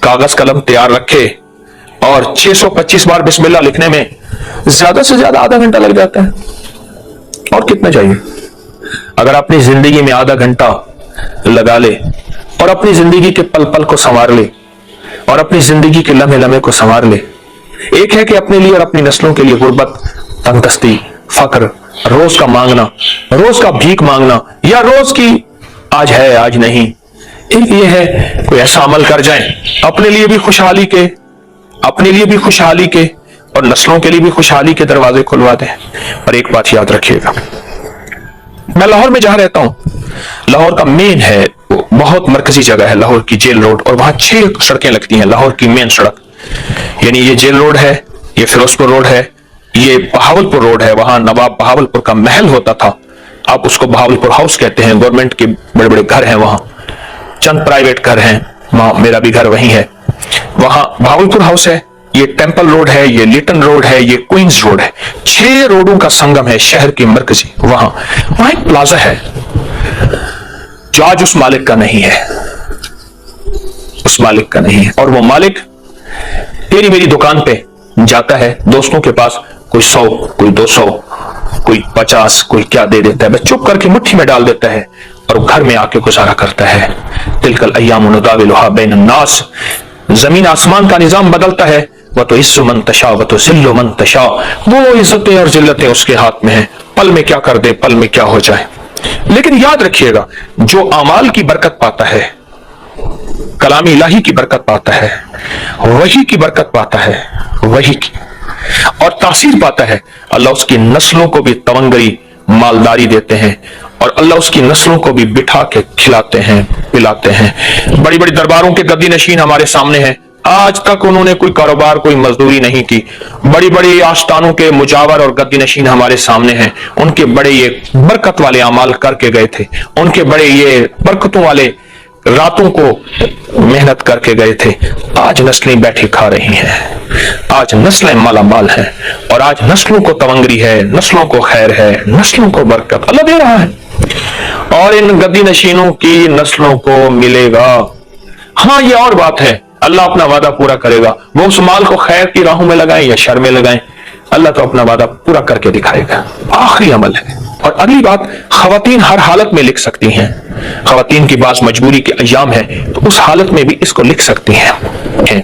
कागज कलम तैयार रखे और 625 बार बिस्मिल्लाह लिखने में ज्यादा से ज्यादा आधा घंटा लग जाता है। और कितना चाहिए? अगर अपनी जिंदगी में आधा घंटा लगा ले, और अपनी जिंदगी के पल पल को संवार ले, और अपनी जिंदगी के लम्हे लम्हे को संवार ले। एक है कि अपने लिए और अपनी नस्लों के लिए गुर्बत, तंगदस्ती, फक्र, रोज का मांगना, रोज का भीख मांगना, या रोज की आज है आज नहीं। एक ये है कोई ऐसा अमल कर जाए अपने लिए भी खुशहाली के, अपने लिए भी खुशहाली के, और नस्लों के लिए भी खुशहाली के दरवाजे खुलवा दें। और एक बात याद रखिएगा, मैं लाहौर में जहां रहता हूं, लाहौर का मेन है, बहुत मरकजी जगह है लाहौर की, जेल रोड, और वहां 6 सड़कें लगती हैं लाहौर की मेन सड़क। यानी ये जेल रोड है, ये फिरोजपुर रोड है, ये बहावलपुर रोड है। वहां नवाब बहावलपुर का महल होता था, आप उसको बहावलपुर हाउस कहते हैं। गवर्नमेंट के बड़े बड़े घर हैं वहां, चंद प्राइवेट घर हैं वहां, मेरा भी घर वहीं है। वहां बहावलपुर हाउस है, ये टेंपल रोड है, ये लिटन रोड है, ये क्वींस रोड है। 6 रोडों का संगम है शहर की मरकजी। वहां एक प्लाजा है जो आज उस मालिक का नहीं है, उस मालिक का नहीं है। और वो मालिक तेरी मेरी दुकान पे जाता है दोस्तों के पास, कोई 100, कोई 200, कोई 50, कोई क्या दे देता है, बस चुप करके मुट्ठी में डाल देता है, और घर में आके गुजारा करता है। तिलकल अय्यामु नुदाविलुहा बैन अन्नास, जमीन आसमान का निजाम बदलता है। वह तो इस्सु मन तशा व तो जिल्लु मन तशा, वो इज्जतें और जिल्लतें उसके हाथ में है, पल में क्या कर दे, पल में क्या हो जाए। लेकिन याद रखिएगा, जो अमाल की बरकत पाता है, कलाम इलाही की बरकत पाता है, वही की बरकत पाता है, वही की, और तासीर पाता है। अल्लाह उसकी नस्लों को भी तवंगरी मालदारी देते हैं, और अल्लाह उसकी नस्लों को भी बिठा के खिलाते हैं, पिलाते हैं। बड़ी बड़ी दरबारों के गद्दी नशीन हमारे सामने हैं, आज तक उन्होंने कोई कारोबार, कोई मजदूरी नहीं की। बड़ी बड़ी आस्थानों के मुजावर और गद्दी नशीन हमारे सामने हैं, उनके बड़े ये बरकत वाले अमाल करके गए थे, उनके बड़े ये बरकतों वाले रातों को मेहनत करके गए थे। आज नस्लें बैठी खा रही हैं, आज नस्लें माला माल हैं, और आज नस्लों को तवंगरी है, नस्लों को खैर है, नस्लों को बरकत अल्लाह दे रहा है, और इन गद्दी नशीनों की नस्लों को मिलेगा। हाँ ये और बात है, अल्लाह अपना वादा पूरा करेगा। वो उस माल को खैर की राहों में लगाएं या शर में लगाएं, अल्लाह तो अपना वादा पूरा करके दिखाएगा। आखिरी अमल है। और अगली बात, खवातीन हर हालत में लिख सकती हैं। खवातीन की बात मजबूरी के अय्याम है, तो उस हालत में भी इसको लिख सकती हैं।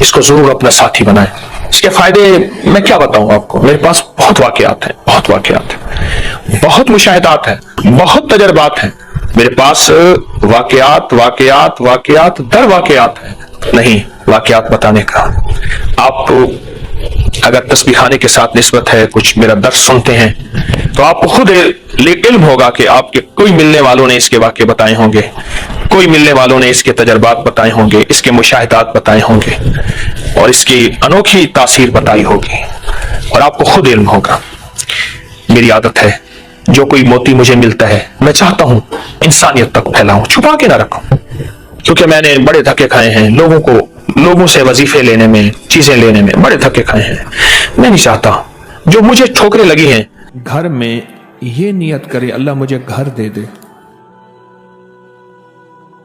इसको जरूर अपना साथी बनाएं। इसके फायदे मैं क्या बताऊं आपको, मेरे पास बहुत वाकयात हैं, बहुत वाकयात हैं, बहुत मुशाहिदात हैं, बहुत तजर्बात हैं। मेरे पास वाकयात वाकयात वाकयात दर वाकयात है, नहीं वाकयात बताने का। आप अगर तस्बीहाने के साथ निस्बत है, कुछ मेरा दर्स सुनते हैं, तो आपको खुद इल्म होगा कि आपके कोई मिलने वालों ने इसके वाक़े बताए होंगे, कोई मिलने वालों ने इसके तजर्बात बताए होंगे, इसके मुशाहिदात बताए होंगे, और इसकी अनोखी तासीर बताई होगी, और आपको खुद इल्म होगा। मेरी आदत है, जो कोई मोती मुझे मिलता है मैं चाहता हूं इंसानियत तक फैलाऊं, छुपा के ना रखूं, क्योंकि मैंने बड़े धक्के खाए हैं लोगों से वजीफे लेने में, चीजें लेने में बड़े धक्के खाए हैं। मैं नहीं चाहता जो मुझे ठोकरें लगी हैं, घर में ये नियत करे अल्लाह मुझे घर दे दे,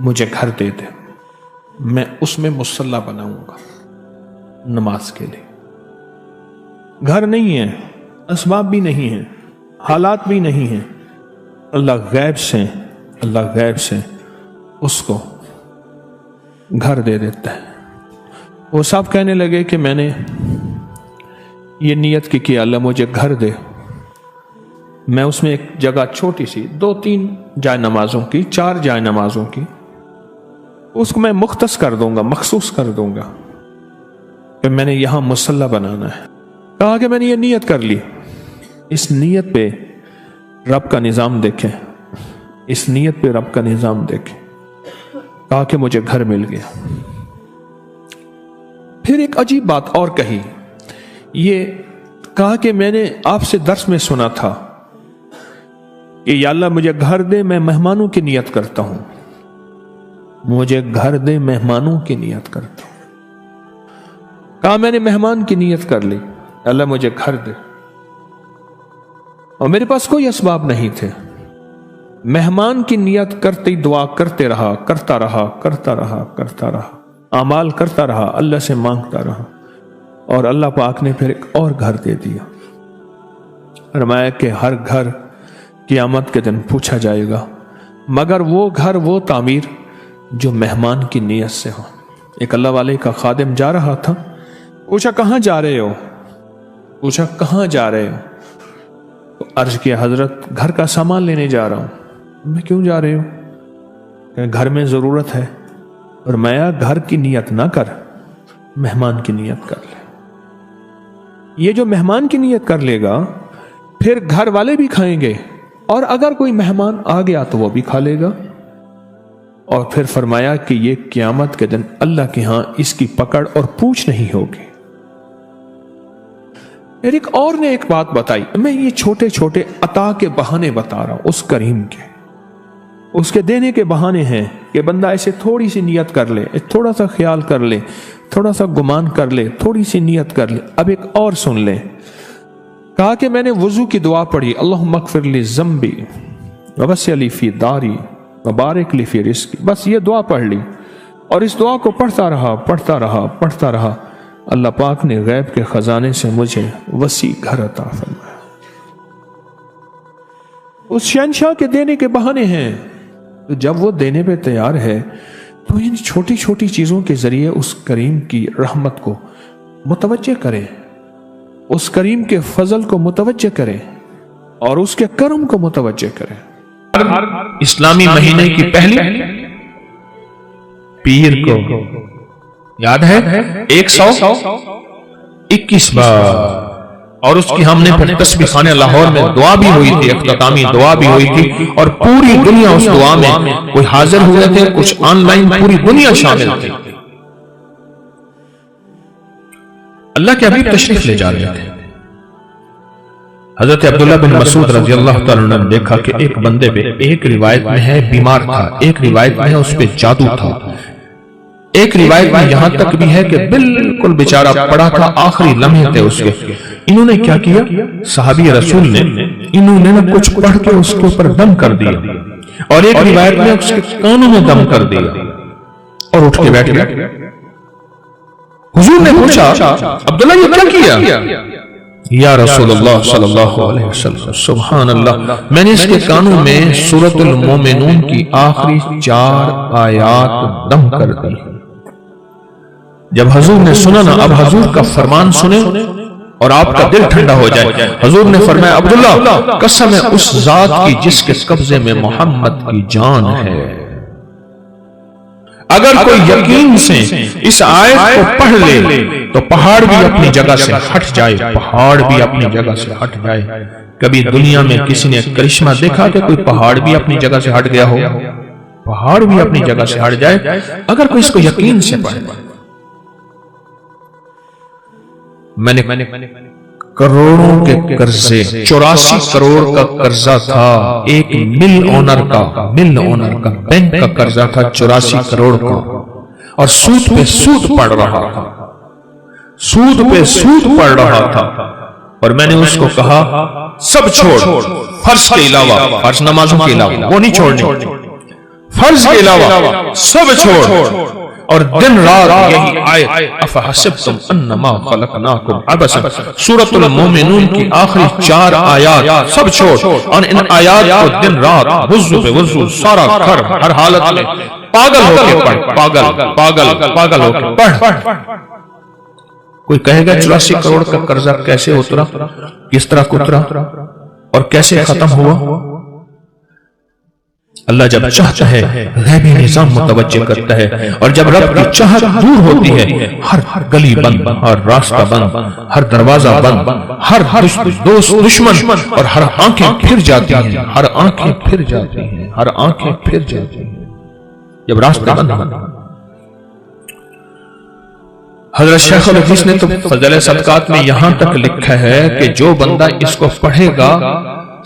मुझे घर दे दे, मैं उसमें मुसल्ला बनाऊंगा नमाज के लिए। घर नहीं है, असबाब भी नहीं है, हालात भी नहीं है, अल्लाह गैब से उसको घर दे देता है। वो सब कहने लगे कि मैंने ये नियत की कि अल्लाह मुझे घर दे, मैं उसमें एक जगह छोटी सी 2-3 जाय नमाजों की, 4 जाय नमाजों की, उसको मैं मुख्तस कर दूंगा, मखसूस कर दूंगा कि मैंने यहां मुसल्ला बनाना है। कहा कि मैंने ये नियत कर ली। इस नियत पे रब का निजाम देखें, इस नियत पे रब का निजाम देखें। कहा कि मुझे घर मिल गया। फिर एक अजीब बात और कही, ये कहा कि मैंने आपसे दर्स में सुना था कि या अल्लाह मुझे घर दे, मैं मेहमानों की नियत करता हूं, मुझे घर दे, मेहमानों की नियत करता हूं। कहा मैंने मेहमान की नियत कर ली, अल्लाह मुझे घर दे, और मेरे पास कोई असबाब नहीं थे। मेहमान की नियत करते ही दुआ करते रहा, करता रहा, करता रहा, करता रहा, अमाल करता रहा, अल्लाह से मांगता रहा, और अल्लाह पाक ने फिर एक और घर दे दिया। फरमाया कि हर घर क़यामत के दिन पूछा जाएगा, मगर वो घर, वो तामीर जो मेहमान की नियत से हो। एक अल्लाह वाले का खादिम जा रहा था, पूछा कहां जा रहे हो? पूछा कहां जा रहे हो? तो अर्ज किया हजरत घर का सामान लेने जा रहा हूं। मैं क्यों जा रहे हो? घर में जरूरत है। और मैं घर की नियत ना कर, मेहमान की नियत कर ले। ये जो मेहमान की नियत कर लेगा फिर घर वाले भी खाएंगे, और अगर कोई मेहमान आ गया तो वो भी खा लेगा। और फिर फरमाया कि ये क़यामत के दिन अल्लाह के यहां इसकी पकड़ और पूछ नहीं होगी। फिर एक और ने एक बात बताई, मैं ये छोटे छोटे अता के बहाने बता रहा हूं उस करीम के, उसके देने के बहाने हैं कि बंदा ऐसे थोड़ी सी नियत कर ले, थोड़ा सा ख्याल कर ले, थोड़ा सा गुमान कर ले, थोड़ी सी नियत कर ले। अब एक और सुन ले। कहा कि मैंने वुजू की दुआ पढ़ी, अल्लाहुम्मा अग़फ़िर ली ज़म्बी ववस्सिअ ली फ़ी दारी वबारिक ली फ़ी रिज़्क़ी। बस ये दुआ पढ़ ली, और इस दुआ को पढ़ता रहा, पढ़ता रहा, पढ़ता रहा। अल्लाह पाक ने गैब के खजाने से मुझे वसी घर अता फरमाया। उस शहंशाह के देने के बहाने हैं, तो जब वो देने पे तैयार है तो इन छोटी छोटी चीजों के जरिए उस करीम की रहमत को मुतवज्जे करें, उस करीम के फजल को मुतवज्जे करें, और उसके करम को मुतवज्जे करें। इस्लामी महीने की पहली पीर को याद है 121 बार, और उसकी हमने फिर तस्बीह खाने लाहौर में दुआ भी हुई थी, इख्तितामी दुआ भी हुई थी, और पूरी दुनिया उस दुआ में, कोई हाजिर हुए थे, कुछ ऑनलाइन, पूरी दुनिया शामिल थी। अल्लाह के हबीब तशरीफ ले जा रहे थे। हजरत अब्दुल्लाह बिन मसूद रजी अल्लाह तआला अन्हु ने देखा कि एक बंदे पे, एक रिवायत में है बीमार था, एक रिवायत में है उस पे जादू था, एक रिवायत में यहां तक भी है कि बिल्कुल बेचारा पड़ा था, आखिरी लम्हे थे उसके। इन्होंने क्या किया, सहाबी रसूल ने, इन्होंने ना कुछ पढ़ के उसके ऊपर दम कर दिया, और एक रिवायत में उसके कानों में दम कर दिया, और उठ के बैठ गया। हुजूर ने पूछा, अब्दुल्ला ये क्या किया? या रसूलुल्लाह सल्लल्लाहु अलैहि वसल्लम, सुभान अल्लाह, मैंने इसके कानों में सूरतुल मोमिनून की आखिरी 4 आयात दम कर दी। जब हजूर ने सुना ना, अब हजूर का फरमान सुने और आपका दिल ठंडा हो जाए। हजूर ने फरमाया, अब्दुल्ला कसम है उस जात की जिसके कब्जे में मोहम्मद की जान है, अगर कोई यकीन से इस आयत को पढ़ ले तो पहाड़ भी अपनी जगह से हट जाए, पहाड़ भी अपनी जगह से हट जाए। कभी दुनिया में किसी ने करिश्मा देखा कि कोई पहाड़ भी अपनी जगह से हट गया हो? पहाड़ भी अपनी जगह से हट जाए अगर कोई इसको यकीन से पढ़े। मैंने करोड़ों के कर्जे, 84 करोड़ का कर्जा था, एक मिल ओनर का बैंक का कर्जा था 84 करोड़ का, और सूद पे सूद पड़ रहा था, सूद पे सूद पड़ रहा था। और मैंने उसको कहा सब छोड़, फर्ज के अलावा, फर्ज नमाजों के अलावा वो नहीं छोड़नी, फर्ज के अलावा सब छोड़, और दिन रात यही आयत अफहसिबतुम अन्नमा खलकनाकुम अबसन, सूरतुल मोमिनून की आखिरी 4 आयात सब छोड़, और इन आयात को दिन रात वुज़ू पे वुज़ू, सारा घर, हर हालत में पागल होके पढ़, पागल पागल पागल होके पढ़। कोई कहेगा 84 करोड़ का कर्जा कैसे उतरा, किस तरह उतरा? और कैसे खत्म हुआ? अल्लाह जब चाहता है गैबी निजाम मुतवज्जे करता है, और जब रब की चाहत दूर होती है हर गली बंद, हर रास्ता बंद, हर दरवाजा बंद, हर दोस्त दुश्मन, और हर आंखें फिर जाती हैं, हर आंखें फिर जाती हैं, हर आंखें फिर जाती हैं जब रास्ते बंद। हजरत शेख अल हदीस ने तो फज़ल सदकात में यहां तक लिखा है कि जो बंदा इसको पढ़ेगा,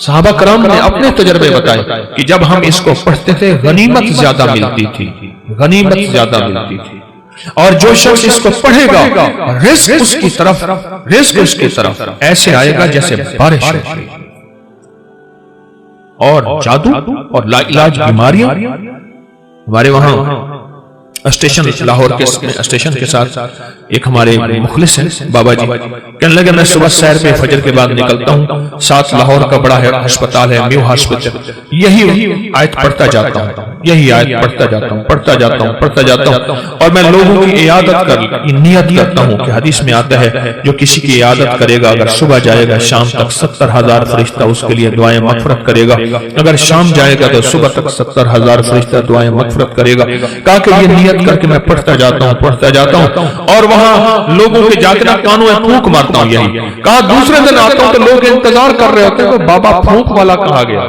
सहाबा कराम ने अपने तजर्बे बताए कि जब हम इसको पढ़ते थे गनीमत ज्यादा मिलती थी, गनीमत ज्यादा मिलती थी। और जो शख्स इसको पढ़ेगा रिस्क उसकी तरफ, रिस्क उसकी तरफ ऐसे आएगा जैसे बारिश। और जादू और लाइलाज बीमारियां, हमारे वहां स्टेशन लाहौर के स्टेशन के साथ एक हमारे मुखलिस हैं बाबा जी, कहने लगे मैं सुबह सैर पे फजर के बाद निकलता हूँ, साथ लाहौर का बड़ा है अस्पताल है म्यू हॉस्पिटल, यही आयत पढ़ता जाता हूँ, यही आयत पढ़ता जाता हूँ, पढ़ता जाता हूँ, पढ़ता जाता हूँ, और मैं लोगों की इयादत कर नियत करता हूँ कि हदीस में आता है जो किसी की इयादत करेगा, अगर सुबह जाएगा शाम तक 70,000 फरिश्ता उसके लिए दुआएं मगफरत करेगा, अगर शाम जाएगा तो सुबह तक 70,000 फरिश्ता दुआएं मगफरत करेगा। कहा कि ये करके मैं पढ़ता जाता हूँ, पढ़ता जाता हूँ, और वहां लोगों के जाके ना कानों में फूंक मारता हूँ। यही कहा दूसरे दिन आता हूं तो लोग इंतजार कर रहे होते हैं तो बाबा फूंक वाला कहा गया,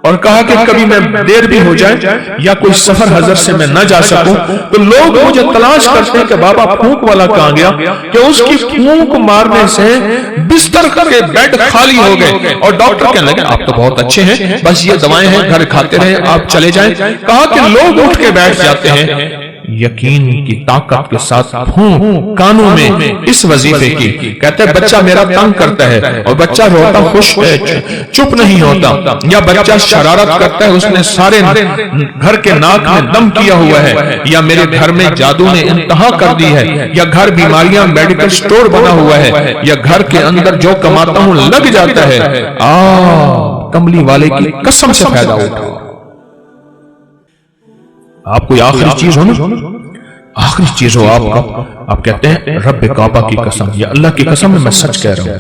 और कहा कि कभी मैं देर भी हो जाए या कोई सफर हजर से मैं न जा सकूं तो लोग मुझे तलाश करते हैं कि बाबा फूंक वाला कहां गया, कि उसकी फूंक मारने से बिस्तर के बेड खाली हो गए, और डॉक्टर कहने लगे आप तो बहुत अच्छे हैं, बस ये दवाएं हैं घर खाते रहे, आप चले जाएं। कहा कि लोग उठ के बैठ जाते हैं यकीन की ताकत के साथ फूंक कानों में इस वजीफे की। कहते हैं बच्चा मेरा तंग करता है, और बच्चा रोता खुश चुप नहीं होता, या बच्चा शरारत करता है, उसने सारे घर के नाक में दम किया हुआ है, या मेरे घर में जादू ने इंतहा कर दी है, या घर बीमारियां मेडिकल स्टोर बना हुआ है, या घर के अंदर जो कमाता हूं लग जाता है। कमली वाले की कसम से फायदा उठाओ। आप कोई आखिरी चीज हो ना, आखिरी चीज हो आपका, आप कहते हैं रब काबा की कसम या अल्लाह की कसम मैं सच कह रहा हूं।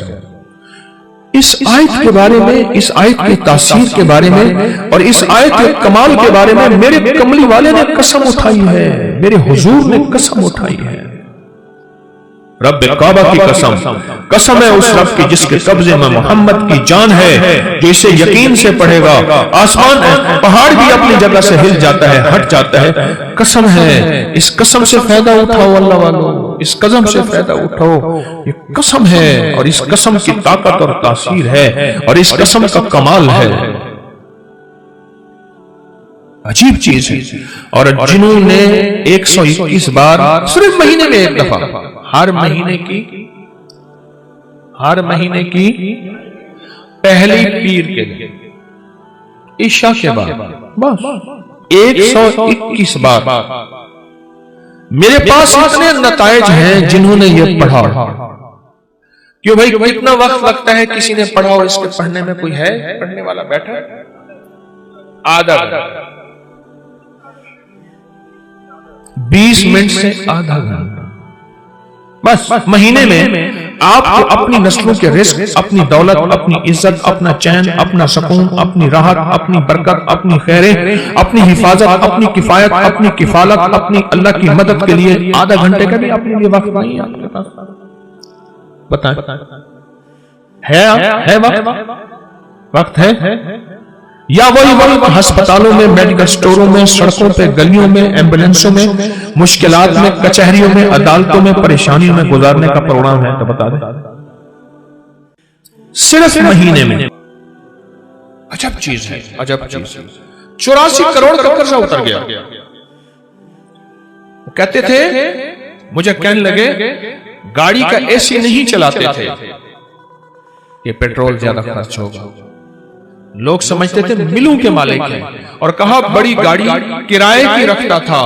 इस आयत के बारे में, इस आयत की तासीर के बारे में, और इस आयत के कमाल के बारे में मेरे कमली वाले ने कसम उठाई है, मेरे हुजूर ने कसम उठाई है। रब काबा की कसम, कसम है उस रब की जिसके कब्जे में मोहम्मद की जान है, जो इसे यकीन से पढ़ेगा आसमान पहाड़ भी अपनी जगह से हिल जाता है, हट जाता है। कसम है, इस कसम से फायदा उठाओ अल्लाह वालों, इस कसम से फायदा उठाओ, ये कसम है, और इस कसम की ताकत और तासीर है, और इस कसम का कमाल है, अजीब चीज है। और जिन्होंने 121 बार सिर्फ महीने में एक दफा, हर महीने की पहली पीर के दिन ईशा के बाद बस 121 बार। मेरे पास इतने नताइज हैं जिन्होंने ये पढ़ा। क्यों भाई, कितना वक्त लगता है किसी ने पढ़ा और इसके पढ़ने में कोई है पढ़ने वाला बैठा? आधा 20 मिनट से आधा घंटा बस। महीने में आपको अपनी नस्लों के रिस्क, अपनी दौलत, अपनी इज्जत, अपना चैन, अपना सुकून, अपनी राहत, अपनी बरकत, अपनी खैरें, अपनी हिफाजत, अपनी किफायत, अपनी किफालत, अपनी अल्लाह की मदद के लिए आधा घंटे का भी अपने लिए वक्त नहीं है आपके पास? बताएं, है वक्त है? या वही अस्पतालों में, मेडिकल स्टोरों में, सड़कों पे, गलियों में, एम्बुलेंसों में, मुश्किलात में, कचहरियों में, अदालतों में, परेशानियों में गुजारने का प्रोग्राम है? तो बता दें, सिर्फ महीने में। अजब चीज है, अजब चीज। 84 करोड़ का कर्जा उतर गया। वो कहते थे, मुझे कहने लगे गाड़ी का एसी नहीं चलाते थे, ये पेट्रोल ज्यादा खर्च होगा। लोग समझते थे मिलों के मालिक हैं, और कहा बड़ी गाड़ी किराए की रखता था,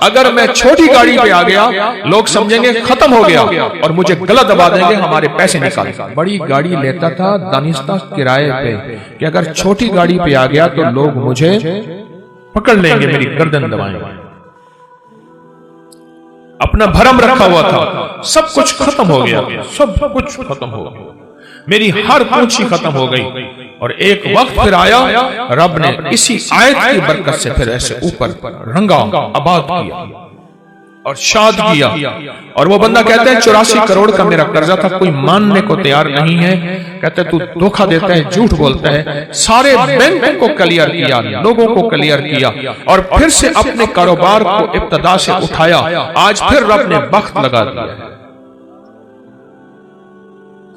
अगर मैं छोटी गाड़ी पे आ गया लोग समझेंगे खत्म हो गया और मुझे गला दबा देंगे, हमारे पैसे निकाल। बड़ी गाड़ी लेता था दानिस्ता किराए पे, कि अगर छोटी गाड़ी पे आ गया तो लोग मुझे पकड़ लेंगे, मेरी गर्दन दबाएंगे। अपना भरम रखा हुआ था, सब कुछ खत्म हो गया, सब कुछ खत्म हो गया। मेरी हर पूंछी खत्म हो गई। और एक वक्त फिर आया, रब ने इसी आयत की बरकत से फिर ऐसे ऊपर रंगा, आबाद किया और शाद किया। और वो बंदा कहता है 84 करोड़ का मेरा कर्जा था, कोई मानने को तैयार नहीं है। कहते तू धोखा देता है, झूठ बोलता है। सारे बैंकों को क्लियर किया, लोगों को क्लियर किया और फिर से अपने कारोबार को इब्तदा से उठाया। आज फिर रब ने वक्त लगा दिया।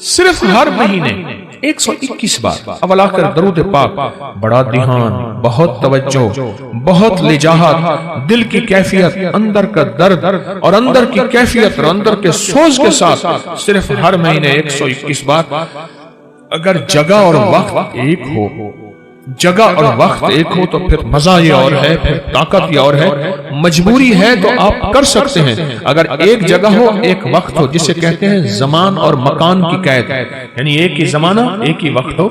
सिर्फ हर महीने 121 बार अवलाकर दरूद पाक, बड़ा ध्यान, बहुत तवज्जो, बहुत लिजाहत, दिल की कैफियत, अंदर का दर्द और अंदर की कैफियत और अंदर के सोच के साथ सिर्फ हर महीने 121 बार। अगर जगह और वक्त एक हो, जगह और वक्त एक हो तो फिर मजा ये और है, फिर ताकत ये और है। मजबूरी है तो आप कर सकते हैं। अगर एक जगह हो, एक वक्त हो, जिसे कहते हैं जमान और मकान की कैद, यानी एक ही जमाना, एक ही वक्त हो।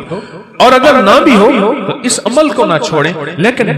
और अगर ना भी हो तो इस अमल को ना छोड़ें, लेकिन